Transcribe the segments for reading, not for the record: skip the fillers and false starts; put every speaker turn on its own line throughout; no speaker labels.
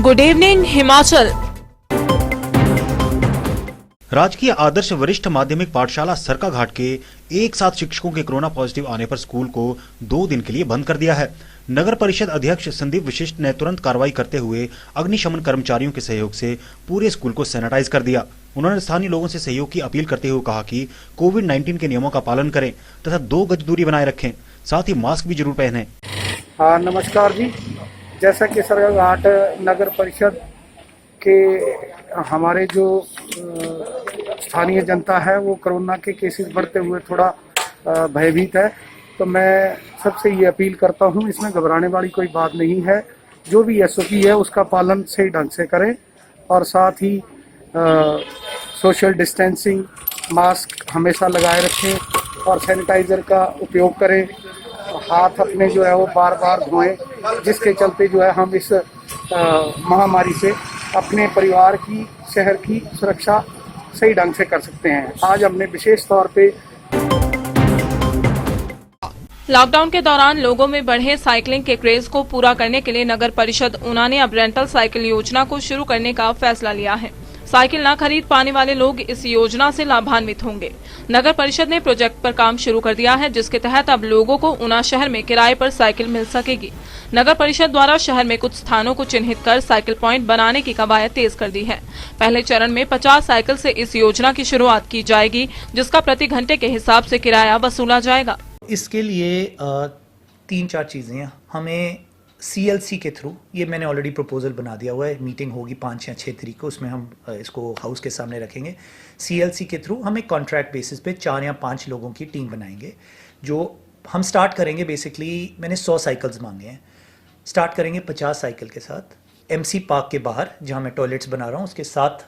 Good evening Himachal.
राजकीय आदर्श वरिष्ठ माध्यमिक पाठशाला सरकाघाट के एक साथ शिक्षकों के कोरोना पॉजिटिव आने पर स्कूल को 2 दिन के लिए बंद कर दिया है। नगर परिषद अध्यक्ष संदीप वशिष्ठ ने तुरंत कार्रवाई करते हुए अग्निशमन कर्मचारियों के सहयोग से पूरे स्कूल को सैनिटाइज कर दिया। उन्होंने स्थानीय लोगों से सहयोग की अपील करते हुए कहा कि कोविड-19 के नियमों का पालन करें तथा 2 गज दूरी बनाए रखें, साथ ही मास्क भी जरूर पहनें।
नमस्कार जी। जैसा कि सरकाघाट नगर परिषद के हमारे जो स्थानीय जनता है वो कोरोना के केसेस बढ़ते हुए थोड़ा भयभीत है, तो मैं सबसे ये अपील करता हूँ, इसमें घबराने वाली कोई बात नहीं है। जो भी SOP है उसका पालन सही ढंग से करें और साथ ही सोशल डिस्टेंसिंग, मास्क हमेशा लगाए रखें और सैनिटाइज़र का उपयोग करें। हाथ अपने जो है वो बार बार धोएं, जिसके चलते जो है हम इस महामारी से अपने परिवार की, शहर की सुरक्षा सही ढंग से कर सकते हैं। आज हमने विशेष तौर पे
लॉकडाउन के दौरान लोगों में बढ़े साइकिलिंग के क्रेज को पूरा करने के लिए नगर परिषद ऊना ने अब रेंटल साइकिल योजना को शुरू करने का फैसला लिया है। साइकिल न खरीद पाने वाले लोग इस योजना से लाभान्वित होंगे। नगर परिषद ने प्रोजेक्ट पर काम शुरू कर दिया है, जिसके तहत अब लोगों को ऊना शहर में किराए पर साइकिल मिल सकेगी। नगर परिषद द्वारा शहर में कुछ स्थानों को चिन्हित कर साइकिल पॉइंट बनाने की कवायद तेज कर दी है। पहले चरण में 50 साइकिल से इस योजना की शुरुआत की जाएगी, जिसका प्रति घंटे के हिसाब से किराया वसूला जाएगा।
इसके लिए 3-4 चीज़ें हैं। हमें CLC के थ्रू, ये मैंने ऑलरेडी प्रपोजल बना दिया हुआ है, मीटिंग होगी 5 या 6 तारीख को, उसमें हम इसको हाउस के सामने रखेंगे। CLC के थ्रू हमें कॉन्ट्रैक्ट बेसिस पे 4 या 5 लोगों की टीम बनाएंगे, जो हम स्टार्ट करेंगे। बेसिकली मैंने 100 साइकिल्स मांगे हैं। स्टार्ट करेंगे 50 साइकिल के साथ MC पार्क के बाहर, जहाँ मैं टॉयलेट्स बना रहा हूँ, उसके साथ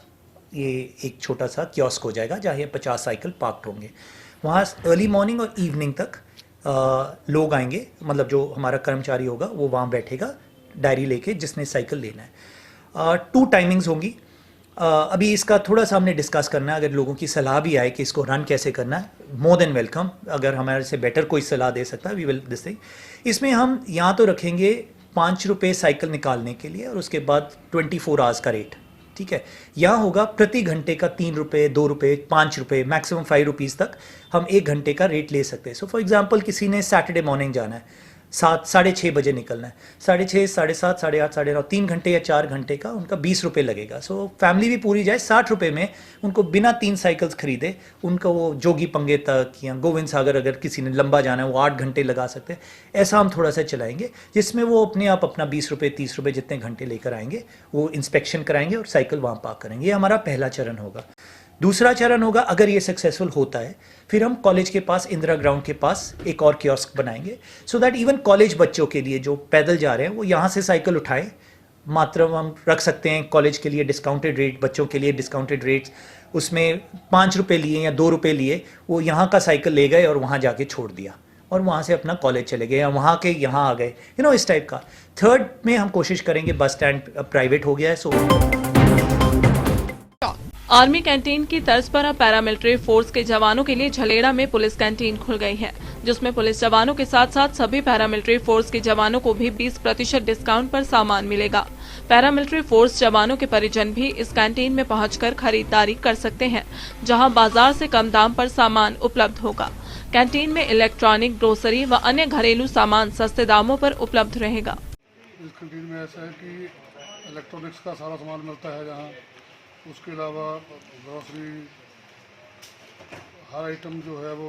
ये एक छोटा सा कियोस्क हो जाएगा जहाँ ये 50 साइकिल पार्क्ड होंगे। वहाँ अर्ली मॉर्निंग और इवनिंग तक लोग आएंगे, मतलब जो हमारा कर्मचारी होगा वो वहाँ बैठेगा डायरी लेके, जिसने साइकिल लेना है। 2 टाइमिंग्स होंगी। अभी इसका थोड़ा सा हमने डिस्कस करना है। अगर लोगों की सलाह भी आए कि इसको रन कैसे करना है, मोर देन वेलकम। अगर हमारे से बेटर कोई सलाह दे सकता है, वी विल दिस थिंग। इसमें हम यहाँ तो रखेंगे 5 रुपये साइकिल निकालने के लिए और उसके बाद 24 आवर्स का रेट, ठीक है। यहाँ होगा प्रति घंटे का 3 रुपये, 2 रुपये, 5 रुपये, मैक्सिमम 5 रुपीज़ तक हम 1 घंटे का रेट ले सकते हैं। सो फॉर एग्जांपल किसी ने सैटरडे मॉर्निंग जाना है, 7-6:30 बजे निकलना है, 6:30, 7:30, 8:30, 9:30, 3 घंटे या 4 घंटे का उनका 20 रुपये लगेगा। सो फैमिली भी पूरी जाए, 60 रुपये में उनको बिना 3 साइकिल्स खरीदे उनको वो जोगी पंगे तक या गोविंद सागर, अगर किसी ने लंबा जाना है वो 8 घंटे लगा सकते हैं। ऐसा हम थोड़ा सा चलाएंगे, जिसमें वो अपने आप अपना 20 रुपये, 30 रुपये जितने घंटे लेकर आएंगे, वो इंस्पेक्शन कराएंगे और साइकिल वहाँ पार्क करेंगे। ये हमारा पहला चरण होगा। दूसरा चरण होगा, अगर ये सक्सेसफुल होता है, फिर हम कॉलेज के पास, इंदिरा ग्राउंड के पास एक और कियोस्क बनाएंगे, सो दैट इवन कॉलेज बच्चों के लिए जो पैदल जा रहे हैं वो यहाँ से साइकिल उठाए। मात्र हम रख सकते हैं कॉलेज के लिए डिस्काउंटेड रेट, बच्चों के लिए डिस्काउंटेड रेट्स, उसमें 5 रुपये लिए या 2 रुपये लिए, वो यहाँ का साइकिल ले गए और वहाँ जाके छोड़ दिया और वहाँ से अपना कॉलेज चले गए या वहाँ के यहाँ आ गए, इस टाइप का। थर्ड में हम कोशिश करेंगे, बस स्टैंड प्राइवेट हो गया है, सो
आर्मी कैंटीन की तर्ज पर अब पैरामिलिट्री फोर्स के जवानों के लिए झलेड़ा में पुलिस कैंटीन खुल गई है, जिसमें पुलिस जवानों के साथ साथ सभी पैरामिलिट्री फोर्स के जवानों को भी 20% डिस्काउंट पर सामान मिलेगा। पैरामिलिट्री फोर्स जवानों के परिजन भी इस कैंटीन में पहुंचकर खरीदारी कर सकते हैं, जहां बाजार से कम दाम पर सामान उपलब्ध होगा। कैंटीन में इलेक्ट्रॉनिक, ग्रोसरी व अन्य घरेलू सामान सस्ते दामों पर उपलब्ध रहेगा।
इस कैंटीन में ऐसा है कि इलेक्ट्रॉनिक्स का सारा सामान मिलता है, जहाँ उसके अलावा ग्रोसरी, हर आइटम जो है वो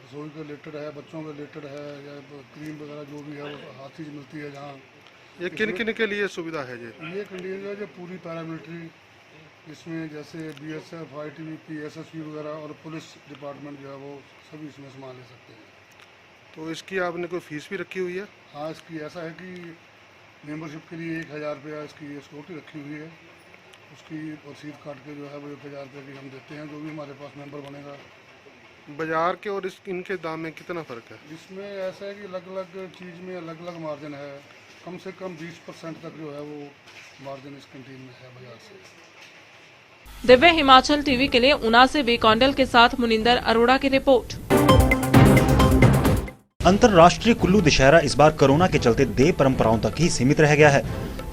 रसोई के रिलेटेड है, बच्चों के रिलेटेड है, या क्रीम वगैरह जो भी है वो हर चीज़ मिलती है। जहाँ
ये किन किन के लिए सुविधा है?
ये कैंटीन है जो पूरी पैरामिलिट्री, इसमें जैसे BSF, ITBP, SSB वगैरह और पुलिस डिपार्टमेंट जो है वो सभी इसमें सामान ले सकते हैं।
तो इसकी आपने कोई फीस भी रखी हुई है?
हाँ, इसकी ऐसा है कि मेंबरशिप के लिए 1000 रुपया इसकी सिक्योरिटी रखी हुई है। उसकी रसीद काट के जो है वो 1000 रुपये की हम देते हैं, जो भी हमारे पास मेंबर बनेगा।
बाजार के और इनके दाम में कितना फ़र्क है?
इसमें ऐसा है कि अलग अलग चीज़ में अलग अलग मार्जिन है। कम से कम 20% तक जो है वो मार्जिन इस कैंटीन में है बाजार से।
दिव्य हिमाचल टीवी के लिए ऊना से वी कौंडल के साथ मुनिंदर अरोड़ा की रिपोर्ट।
अंतर्राष्ट्रीय कुल्लू दशहरा इस बार कोरोना के चलते देव परंपराओं तक ही सीमित रह गया है।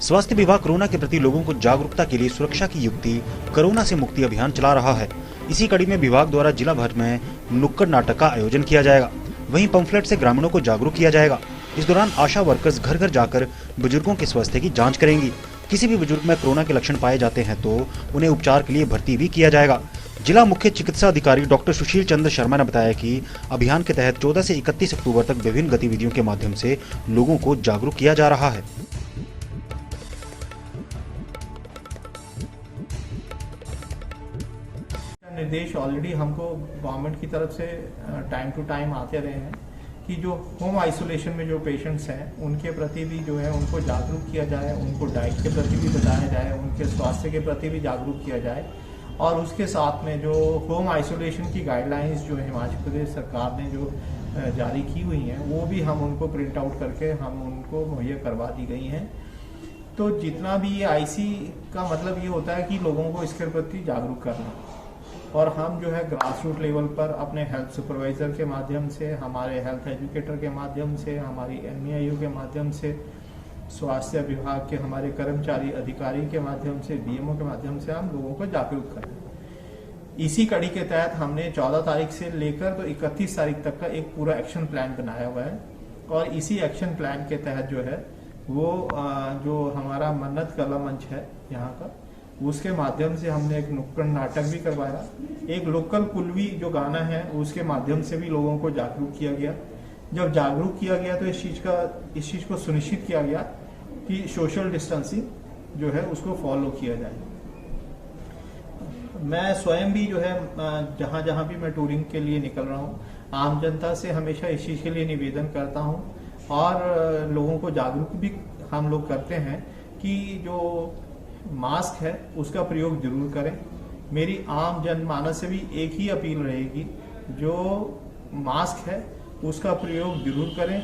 स्वास्थ्य विभाग कोरोना के प्रति लोगों को जागरूकता के लिए सुरक्षा की युक्ति कोरोना से मुक्ति अभियान चला रहा है। इसी कड़ी में विभाग द्वारा जिला भर में नुक्कड़ नाटक का आयोजन किया जाएगा। वहीं पंफलेट से ग्रामीणों को जागरूक किया जाएगा। इस दौरान आशा वर्कर्स घर घर जाकर बुजुर्गों के स्वास्थ्य की जाँच करेंगी। किसी भी बुजुर्ग में कोरोना के लक्षण पाए जाते हैं तो उन्हें उपचार के लिए भर्ती भी किया जाएगा। जिला मुख्य चिकित्सा अधिकारी डॉक्टर सुशील चंद्र शर्मा ने बताया कि अभियान के तहत 14 से 31 अक्टूबर तक विभिन्न गतिविधियों के माध्यम से लोगों को जागरूक किया जा रहा है।
निर्देश ऑलरेडी हमको गवर्नमेंट की तरफ से टाइम टू टाइम आते रहे हैं कि जो होम आइसोलेशन में जो पेशेंट्स हैं उनके प्रति भी जो है उनको जागरूक किया जाए, उनको डाइट के प्रति भी बताया जाए, उनके स्वास्थ्य के प्रति भी जागरूक किया जाए। और उसके साथ में जो होम आइसोलेशन की गाइडलाइंस जो हिमाचल प्रदेश सरकार ने जो जारी की हुई हैं वो भी हम उनको प्रिंट आउट करके हम उनको मुहैया करवा दी गई हैं। तो जितना भी ये आईसी का मतलब ये होता है कि लोगों को इसके प्रति जागरूक करना, और हम जो है ग्रास रूट लेवल पर अपने हेल्थ सुपरवाइज़र के माध्यम से, हमारे हेल्थ एजुकेटर के माध्यम से, हमारी एमईआईयू के माध्यम से, स्वास्थ्य विभाग के हमारे कर्मचारी अधिकारी के माध्यम से, डीएमओ के माध्यम से हम लोगों को जागरूक करें। इसी कड़ी के तहत हमने 14 तारीख से लेकर तो 31 तारीख तक का एक पूरा एक्शन प्लान बनाया हुआ है। और इसी एक्शन प्लान के तहत जो है वो जो हमारा मन्नत कला मंच है यहाँ का, उसके माध्यम से हमने एक नुक्कड़ नाटक भी करवाया। एक लोकल कुलवी जो गाना है उसके माध्यम से भी लोगों को जागरूक किया गया। जब जागरूक किया गया तो इस चीज़ को सुनिश्चित किया गया कि सोशल डिस्टेंसिंग जो है उसको फॉलो किया जाए। मैं स्वयं भी जो है जहाँ जहाँ भी मैं टूरिंग के लिए निकल रहा हूँ, आम जनता से हमेशा इस चीज़ के लिए निवेदन करता हूँ और लोगों को जागरूक भी हम लोग करते हैं कि जो मास्क है उसका प्रयोग जरूर करें। मेरी आम जनमानस से भी एक ही अपील रहेगी, जो मास्क है उसका प्रयोग जरूर करें।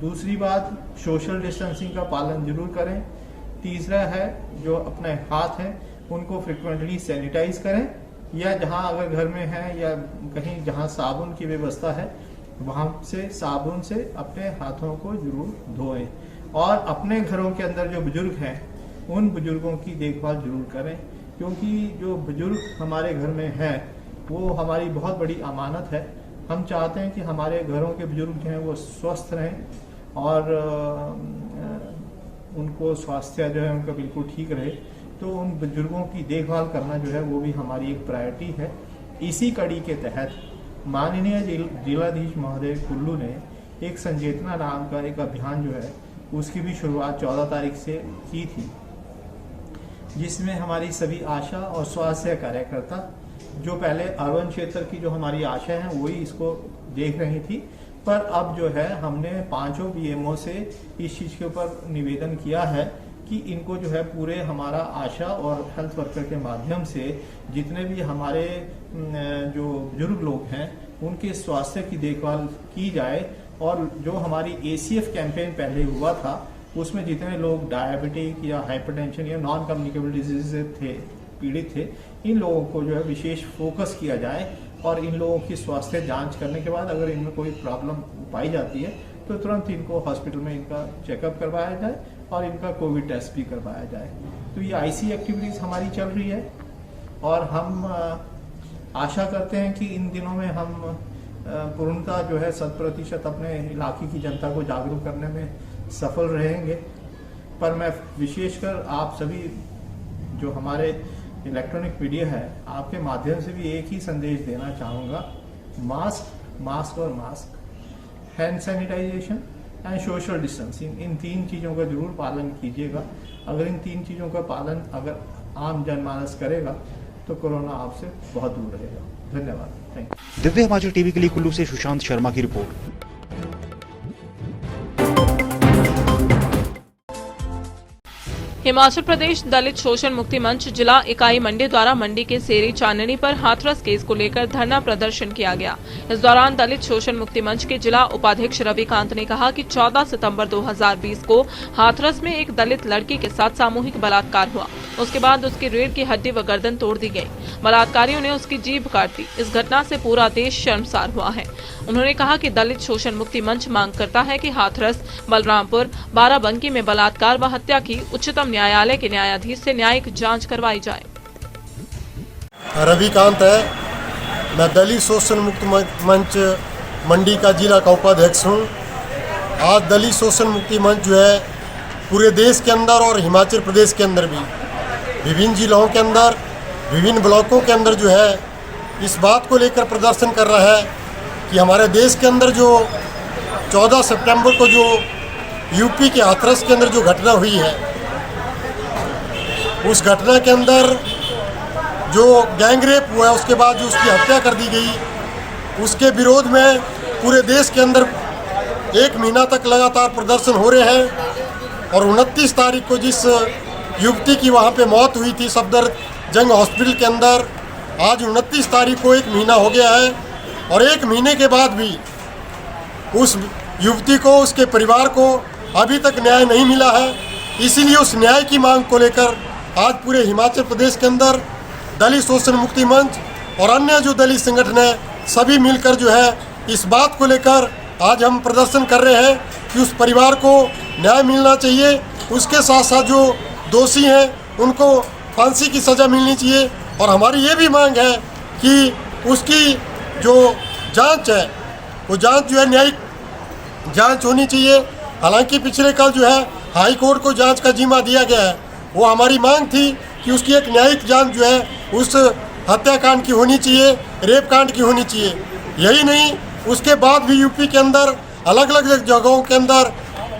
दूसरी बात, सोशल डिस्टेंसिंग का पालन जरूर करें। तीसरा है जो अपने हाथ हैं उनको फ्रिक्वेंटली सैनिटाइज करें, या जहां अगर घर में है या कहीं जहां साबुन की व्यवस्था है वहां से साबुन से अपने हाथों को जरूर धोएं। और अपने घरों के अंदर जो बुजुर्ग हैं उन बुजुर्गों की देखभाल जरूर करें, क्योंकि जो बुजुर्ग हमारे घर में हैं वो हमारी बहुत बड़ी अमानत है। हम चाहते हैं कि हमारे घरों के बुजुर्ग जो हैं वो स्वस्थ रहें और उनको स्वास्थ्य जो है उनका बिल्कुल ठीक रहे। तो उन बुजुर्गों की देखभाल करना जो है वो भी हमारी एक प्रायोरिटी है। इसी कड़ी के तहत माननीय जिलाधीश महोदय कुल्लू ने एक संचेतना नाम का एक अभियान जो है उसकी भी शुरुआत 14 तारीख से की थी, जिसमें हमारी सभी आशा और स्वास्थ्य कार्यकर्ता जो पहले अर्बन क्षेत्र की जो हमारी आशा है वही इसको देख रही थी, पर अब जो है हमने 5 बीएमओ से इस चीज़ के ऊपर निवेदन किया है कि इनको जो है पूरे हमारा आशा और हेल्थ वर्कर के माध्यम से जितने भी हमारे जो बुजुर्ग लोग हैं उनके स्वास्थ्य की देखभाल की जाए। और जो हमारी ACF कैंपेन पहले हुआ था उसमें जितने लोग डायबिटिक या हाइपरटेंशन या नॉन कम्युनिकेबल डिजीज से पीड़ित थे, इन लोगों को जो है विशेष फोकस किया जाए और इन लोगों की स्वास्थ्य जांच करने के बाद अगर इनमें कोई प्रॉब्लम पाई जाती है तो तुरंत इनको हॉस्पिटल में इनका चेकअप करवाया जाए और इनका कोविड टेस्ट भी करवाया जाए। तो ये IC एक्टिविटीज़ हमारी चल रही है और हम आशा करते हैं कि इन दिनों में हम पूर्णतः जो है 100% अपने इलाके की जनता को जागरूक करने में सफल रहेंगे। पर मैं विशेषकर आप सभी जो हमारे इलेक्ट्रॉनिक मीडिया है आपके माध्यम से भी एक ही संदेश देना चाहूँगा, मास्क और mask, hand sanitization and social distancing, इन 3 चीज़ों का जरूर पालन कीजिएगा। अगर इन 3 चीज़ों का पालन अगर आम जनमानस करेगा तो कोरोना आपसे बहुत दूर रहेगा। धन्यवाद। Thank you.
Divya Himachal TV के लिए कुल्लू से सुशांत शर्मा की रिपोर्ट।
हिमाचल प्रदेश दलित शोषण मुक्ति मंच जिला इकाई मंडी द्वारा मंडी के सेरी चांदनी पर हाथरस केस को लेकर धरना प्रदर्शन किया गया। इस दौरान दलित शोषण मुक्ति मंच के जिला उपाध्यक्ष रविकांत ने कहा कि 14 सितंबर 2020 को हाथरस में एक दलित लड़की के साथ सामूहिक बलात्कार हुआ। उसके बाद उसकी रीढ़ की हड्डी व गर्दन तोड़ दी गई। बलात्कारियों ने उसकी जीभ काट दी। इस घटना से पूरा देश शर्मसार हुआ है। उन्होंने कहा कि दलित शोषण मुक्ति मंच मांग करता है कि हाथरस, बलरामपुर, बाराबंकी में बलात्कार व हत्या की उच्चतम न्यायालय के न्यायाधीश से न्यायिक जांच करवाई जाए।
रविकांत है, मैं दलित शोषण मुक्त मंच मंडी का जिला का उपाध्यक्ष हूँ। आज दलित शोषण मुक्ति मंच जो है पूरे देश के अंदर और हिमाचल प्रदेश के अंदर भी विभिन्न जिलों के अंदर, विभिन्न ब्लॉकों के अंदर जो है इस बात को लेकर प्रदर्शन कर रहा है कि हमारे देश के अंदर जो 14 सितंबर को जो यूपी के हाथरस के अंदर जो घटना हुई है, उस घटना के अंदर जो गैंगरेप हुआ है, उसके बाद जो उसकी हत्या कर दी गई, उसके विरोध में पूरे देश के अंदर 1 महीना तक लगातार प्रदर्शन हो रहे हैं। और 29 तारीख को जिस युवती की वहाँ पे मौत हुई थी सफदरजंग हॉस्पिटल के अंदर, आज 29 तारीख को 1 महीना हो गया है और 1 महीने के बाद भी उस युवती को, उसके परिवार को अभी तक न्याय नहीं मिला है। इसीलिए उस न्याय की मांग को लेकर आज पूरे हिमाचल प्रदेश के अंदर दलित शोषण मुक्ति मंच और अन्य जो दलित संगठन है सभी मिलकर जो है इस बात को लेकर आज हम प्रदर्शन कर रहे हैं कि उस परिवार को न्याय मिलना चाहिए। उसके साथ साथ जो दोषी हैं उनको फांसी की सज़ा मिलनी चाहिए। और हमारी ये भी मांग है कि उसकी जो जांच है वो जांच जो है न्यायिक जांच होनी चाहिए। हालांकि पिछले कल जो है हाई कोर्ट को जांच का जिम्मा दिया गया है, वो हमारी मांग थी कि उसकी एक न्यायिक जांच जो है उस हत्याकांड की होनी चाहिए, रेप कांड की होनी चाहिए। यही नहीं, उसके बाद भी यूपी के अंदर अलग अलग जगहों के अंदर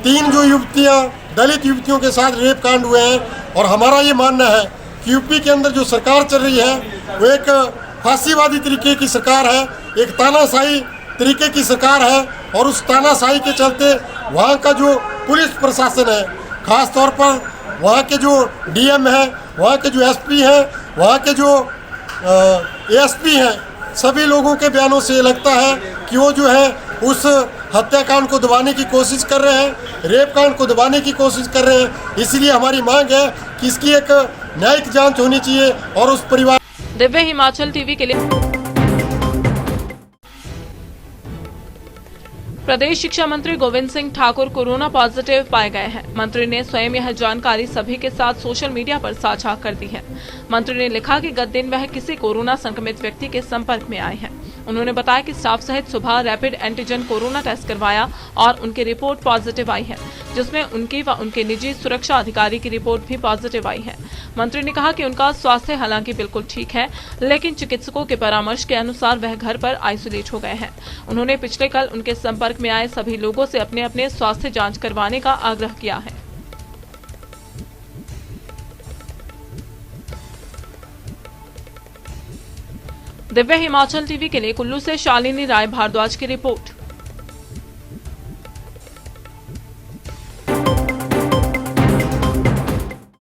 3 जो युवतियां दलित युवतियों के साथ रेप कांड हुए हैं। और हमारा ये मानना है कि यूपी के अंदर जो सरकार चल रही है वो एक फांसीवादी तरीके की सरकार है, एक तानाशाही तरीके की सरकार है। और उस तानाशाही के चलते वहाँ का जो पुलिस प्रशासन है, ख़ास तौर पर वहाँ के जो डीएम हैं, वहाँ के जो एसपी हैं, वहाँ के जो एएसपी हैं, सभी लोगों के बयानों से लगता है कि वो जो है उस हत्याकांड को दबाने की कोशिश कर रहे हैं, रेप कांड को दबाने की कोशिश कर रहे हैं। इसलिए हमारी मांग है कि इसकी एक न्यायिक जांच होनी चाहिए और उस परिवार।
दिव्य हिमाचल टीवी के लिए प्रदेश शिक्षा मंत्री गोविंद सिंह ठाकुर कोरोना पॉजिटिव पाए गए हैं। मंत्री ने स्वयं यह जानकारी सभी के साथ सोशल मीडिया पर साझा कर दी है। मंत्री ने लिखा कि गत दिन वह किसी कोरोना संक्रमित व्यक्ति के संपर्क में आए हैं। उन्होंने बताया कि स्टाफ सहित सुबह रैपिड एंटीजन कोरोना टेस्ट करवाया और उनकी रिपोर्ट पॉजिटिव आई है, जिसमें उनकी व उनके निजी सुरक्षा अधिकारी की रिपोर्ट भी पॉजिटिव आई है। मंत्री ने कहा कि उनका स्वास्थ्य हालांकि बिल्कुल ठीक है, लेकिन चिकित्सकों के परामर्श के अनुसार वह घर पर आइसोलेट हो गए हैं। उन्होंने पिछले कल उनके संपर्क में आए सभी लोगों से अपने अपने स्वास्थ्य जांच करवाने का आग्रह किया है। दिव्य हिमाचल टीवी के लिए कुल्लू से शालिनी राय भारद्वाज की रिपोर्ट।